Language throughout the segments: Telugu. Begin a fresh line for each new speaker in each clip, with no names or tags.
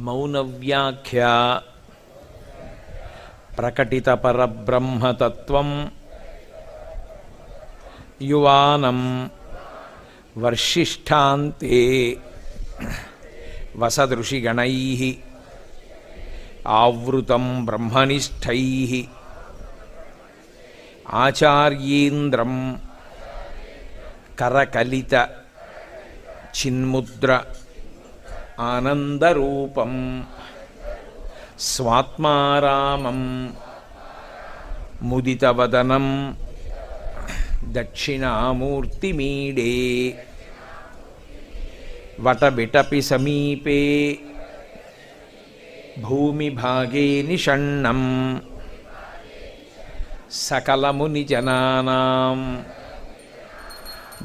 మౌనవ్యాఖ్యా ప్రకటితపరబ్రహ్మతత్వం యువానం వర్షిష్ఠాంతే వసదృషిగణైః ఆవృతం బ్రహ్మనిష్టైః ఆచార్యేంద్రం కరకలిత చిన్ముద్ర ఆనందరూపం స్వాత్మారామం ముదితవదనం దక్షిణామూర్తిమీడే వటబిటపి సమీపే భూమిభాగే నిషణ్ణం సకలమునిజనానాం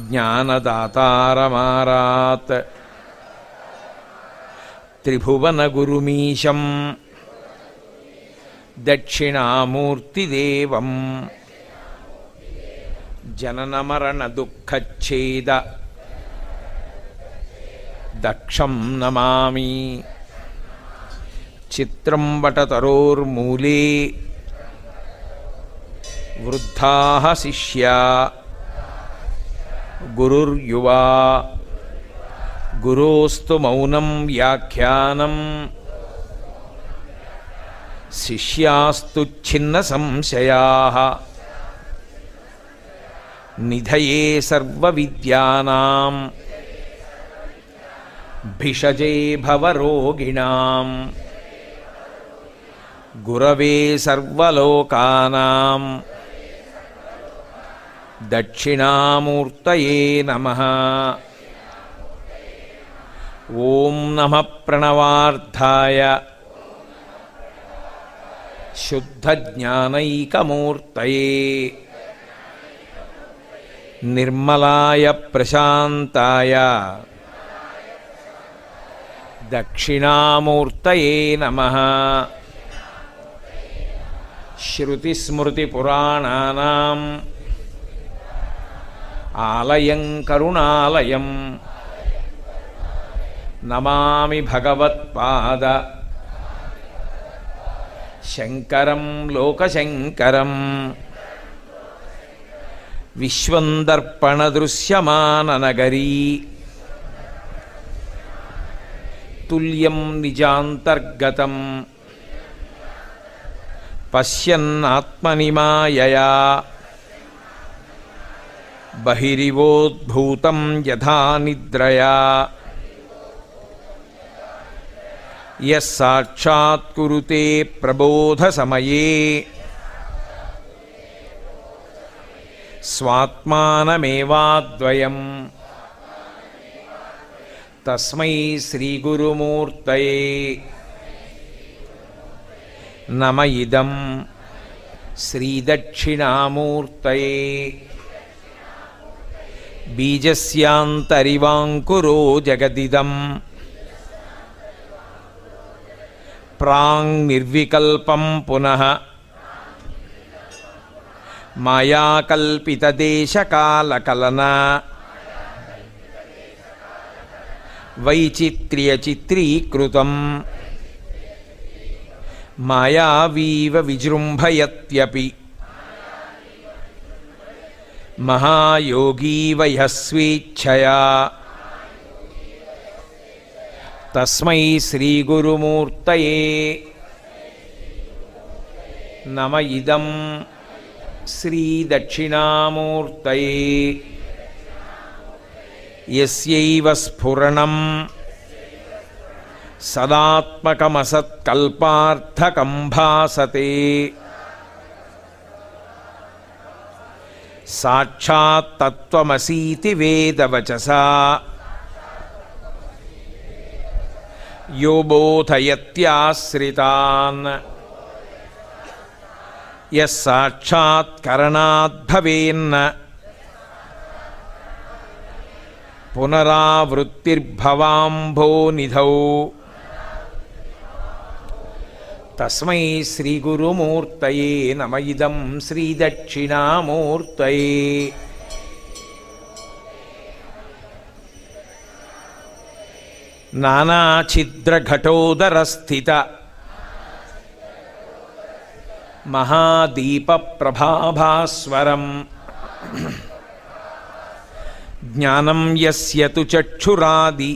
జ్ఞానదాతారమారాత్ త్రిభువనగురుమీశం దక్షిణామూర్తిదేవం జననమరణదుఃఖచ్ఛేద దక్షం నమామి. చిత్రం వటతరోర్మూలే వృద్ధాః శిష్యా గురుర్యువా గురోస్తు మౌనం వ్యాఖ్యానం శిష్యాస్తు ఛిన్న సంశయాః నిధయే సర్వవిద్యానాం భిషజే భవరోగిణాం గురవే సర్వలోకానాం దక్షిణామూర్తయే నమః. ఓం నమః ప్రణవార్థాయ శుద్ధజ్ఞానైకమూర్తయే నిర్మలాయ ప్రశాంతాయ దక్షిణామూర్తయే నమః. శ్రుతిస్మృతిపురాణానాం ఆలయం కరుణాలయం నమామి భగవత్పాద శంకరం లోకశంకరం. విశ్వందర్పణదృశ్యమాననగరీ తుల్యం నిజాంతర్గతం పశ్యన్నాత్మని మాయయా బహిరివోద్భూతం యథా నిద్రయా యస్సాక్షాత్కురుతే ప్రబోధసమయే స్వాత్మానమేవాద్వయం తస్మై శ్రీగురుమూర్తయే నమ. ఇదం శ్రీదక్షిణామూర్తయే బీజస్యాంతరివాంకురో జగదిదం ప్రాంగ్ నిర్వికల్పం పునః మాయాకల్పితదేశకాలకలనా వైచిత్ర్యచిత్రీకృతం మాయావీవ విజృంభయత్యపి మహాయోగీ వయస్వేచ్ఛయా తస్మై శ్రీగురుమూర్తయే నమ. ఇదం శ్రీదక్షిణామూర్తయే యస్యైవ స్ఫురణం సదాత్మకమసత్కల్పార్థకం భాసతే సాక్షాత్ తత్వమసీతి వేదవచసా యో బోధయత్యాశ్రితాన్ యస్సాక్షాత్కరణాద్భవేన్న పునరావృత్తిర్భవాంభోనిధౌ తస్మై శ్రీగురుమూర్తయే నమ. ఇదం శ్రీదక్షిణామూర్తయే. నానాఛిద్రఘటోదరస్థిత మహాదీపప్రభాభాస్వరం జ్ఞానం యస్య తు చక్షురాది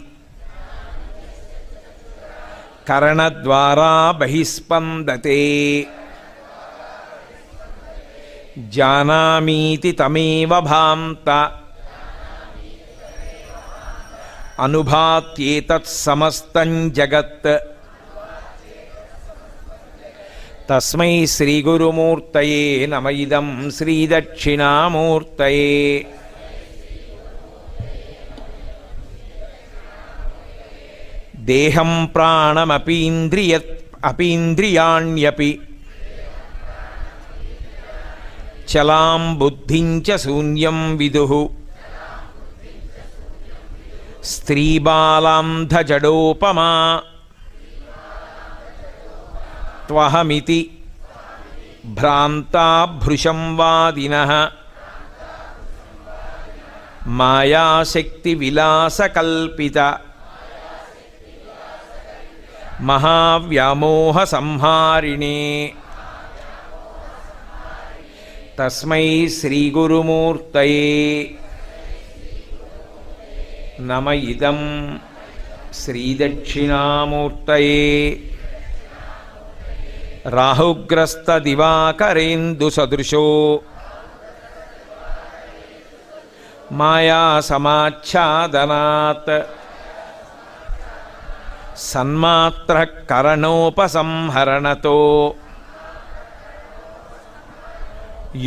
కరణద్వారా బహిస్పందతే జానామీతి తమేవ భాంత అనుభాత్యేతత్ సమస్తం జగత్. తస్మై శ్రీగురుమూర్తయే నమ ఇదం శ్రీదక్షిణామూర్తయే. దేహం ప్రాణమపీంద్రియాణ్యపి చలాం బుద్ధిం చ శూన్యం విదుః స్త్రీబాలాంధజడోపమా త్వహమితి భ్రాంతా భృశం వాదినః మాయాశక్తివిలాసకల్పిత మహావ్యామోహ సంహారిణే. తస్మై శ్రీగురుమూర్తయే నమ ఇదం శ్రీదక్షిణామూర్తయే. రాహుగ్రస్తదివాకరేందుసదృశో మాయాసమాచ్ఛాదనాత్ సన్మాత్రః కరణోపసంహరణతో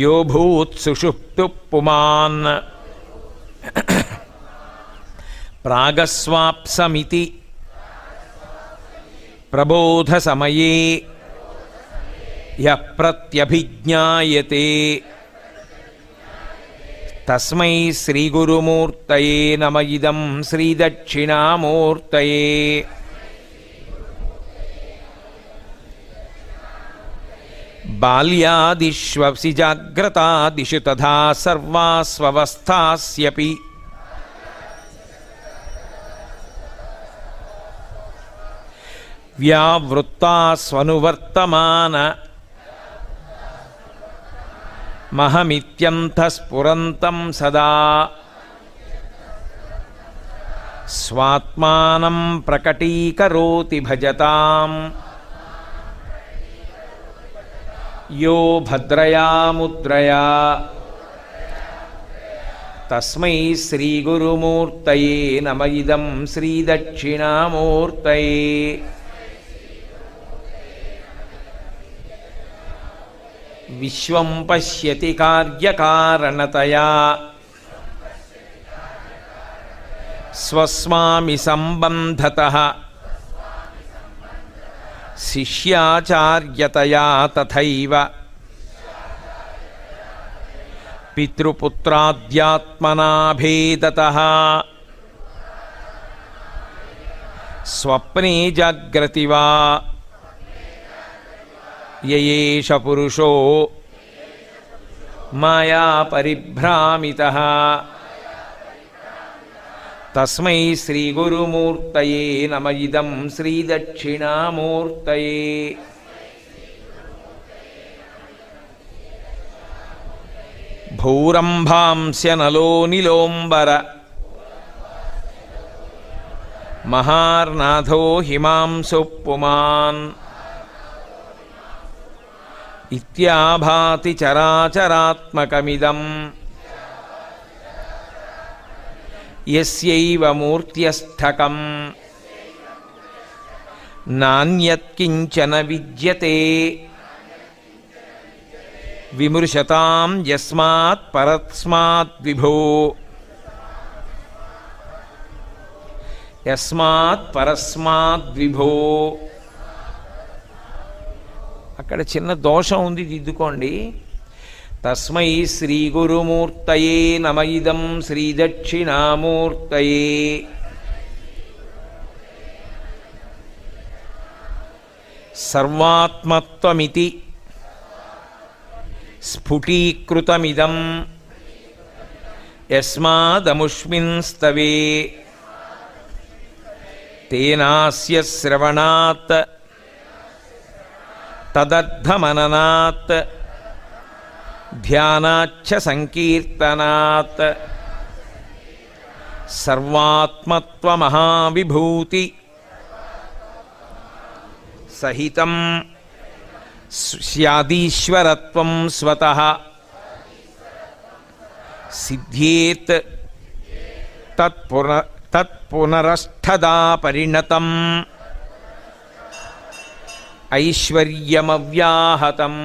యో భూత్సుషుప్తుః పుమాన్ ప్రాగస్వాప్సమితి ప్రబోధసమయే యః ప్రత్యభిజ్ఞాయతే. తస్మై శ్రీగురుమూర్తయే నమ ఇదం శ్రీదక్షిణామూర్తయే. బాల్యాదిష్వసి జాగ్రతాదిషు తథా సర్వాస్వస్థాస్యపి వ్యావృత్తాస్వనువర్తమాన మహమిత్యంతఃస్ఫురంతం సదా స్వాత్మానం ప్రకటీకరోతి భజతాం యో భద్రయా ముద్రయా. తస్మై శ్రీగురుమూర్తయే నమ ఇదం శ్రీదక్షిణామూర్తయే. విశ్వం పశ్యతి కార్యకారణతయా స్వస్మామి సంబంధతః శిష్యాచార్యతయా తథైవ పితృపుత్రాద్యాత్మనా భేదతః స్వప్నే జాగ్రతి వా యయేష పురుషో మాయా పరిభ్రామితః. తస్మై శ్రీగురుమూర్తయే నమ ఇదం శ్రీదక్షిణామూర్తయే. భూరంభాంస్య నలో నిలోంబర మహార్నాథో హిమాంశు పుమాన్ ఇత్యాభాతి చరాచరాత్మకమిదం యస్యైవ మూర్త్యస్థకం నాన్యత్కించన విద్యతే విమృశతాం యస్మాత్ పరస్మాత్ విభో యస్మాత్ పరస్మాత్ విభో. అక్కడ చిన్న దోషం ఉంది, దిద్దుకోండి. తస్మై శ్రీగురుమూర్తయే నమ ఇదం శ్రీదక్షిణామూర్తయే. సర్వాత్మత్వమితి స్ఫుటీకృతమిదం యస్మాదముష్మిన్ స్తవే తేనాస్య శ్రవణాత్ తదర్థమననాత్ ధ్యానాచ్చ సంకీర్తనాత్ సర్వాత్మత్వమహావిభూతి సహితం స్యాదీశ్వరత్వం స్వతః సిద్ధ్యేత్ తత్పునరష్ఠదా పరిణతం ఐశ్వర్యమవ్యాహతం.